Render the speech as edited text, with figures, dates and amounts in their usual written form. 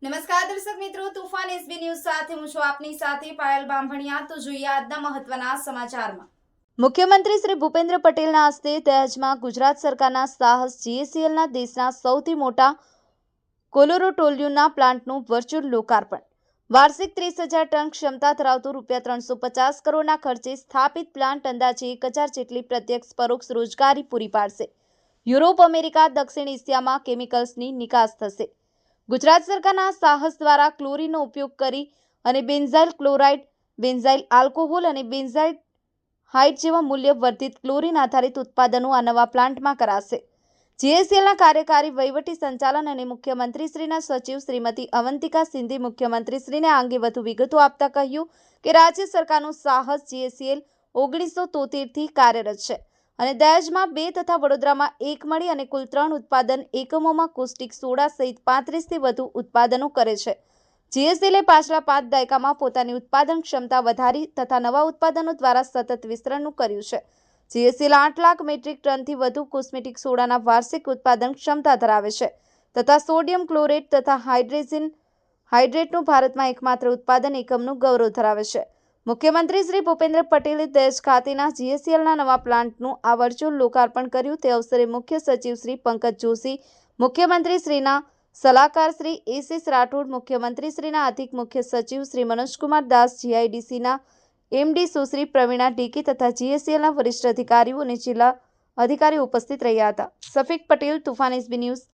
નમસ્કાર દર્શક મિત્રો, તુફાન એસબી ન્યૂઝ સાથે હું છું આપની સાથે પાયલ બામભણિયા। તો જોઈએ આજના મહત્વના સમાચારમાં। મુખ્યમંત્રી શ્રી ભૂપેન્દ્ર પટેલના હસ્તે દહેજમાં ગુજરાત સરકારના સાહસ જીએસીએલના દેશના સૌથી મોટા કોલોરોટોલિયમના પ્લાન્ટનું વર્ચ્યુઅલ લોકાર્પણ। વાર્ષિક 30,000 ટન ક્ષમતા ધરાવતું ₹350 કરોડના ખર્ચે સ્થાપિત પ્લાન્ટ અંદાજે 1,000 જેટલી પ્રત્યક્ષ પરોક્ષ રોજગારી પૂરી પાડશે। યુરોપ, અમેરિકા, દક્ષિણ એશિયામાં કેમિકલ્સની નિકાસ થશે। ગુજરાત સરકારના સાહસ દ્વારા ક્લોરીનનો ઉપયોગ કરી અને બેન્ઝાઇલ ક્લોરાઇડ, બેન્ઝાઇલ આલ્કોહોલ અને બેન્ઝાઇલ હાઇડ જેવા મૂલ્ય વર્ધિત ક્લોરીન આધારિત ઉત્પાદનો આ નવા પ્લાન્ટમાં કરાશે। જીએસીએલના કાર્યકારી વહીવટી સંચાલન અને મુખ્યમંત્રીશ્રીના સચિવ શ્રીમતી અવંતિકા સિંધે મુખ્યમંત્રીશ્રીને આ અંગે વધુ વિગતો આપતા કહ્યું કે રાજ્ય સરકારનું સાહસ જીએસીએલ 1973થી કાર્યરત છે અને દહેજમાં 2 તથા વડોદરામાં 1 મળી અને કુલ 3 ઉત્પાદન એકમોમાં કોસ્ટિક સોડા સહિત 35થી વધુ ઉત્પાદનો કરે છે। જીએસીએલે પાછલા 5 દાયકામાં પોતાની ઉત્પાદન ક્ષમતા વધારી તથા નવા ઉત્પાદનો દ્વારા સતત વિસ્તરણનું કર્યું છે। જીએસીએલ 8 લાખ મેટ્રિક ટનથી વધુ કોસ્મેટિક સોડાના વાર્ષિક ઉત્પાદન ક્ષમતા ધરાવે છે તથા સોડિયમ ક્લોરેટ તથા હાઇડ્રેટનું ભારતમાં એકમાત્ર ઉત્પાદન એકમનું ગૌરવ ધરાવે છે। મુખ્યમંત્રી શ્રી ભૂપેન્દ્ર પટેલે દહેજ ખાતેના જીએસીએલના નવા પ્લાન્ટનું આ વર્ચ્યુઅલ લોકાર્પણ કર્યું। તે અવસરે મુખ્ય સચિવ શ્રી પંકજ જોશી, મુખ્યમંત્રી શ્રીના સલાહકાર શ્રી એસ રાઠોડ, મુખ્યમંત્રી શ્રીના અધિક મુખ્ય સચિવ શ્રી મનોજકુમાર દાસ, જીઆઈડીસીના એમડી સુશ્રી પ્રવીણા ડીકે તથા જીએસીએલના વરિષ્ઠ અધિકારીઓ અને જિલ્લા અધિકારીઓ ઉપસ્થિત રહ્યા હતા। Safiq Patel, Toofan SB news.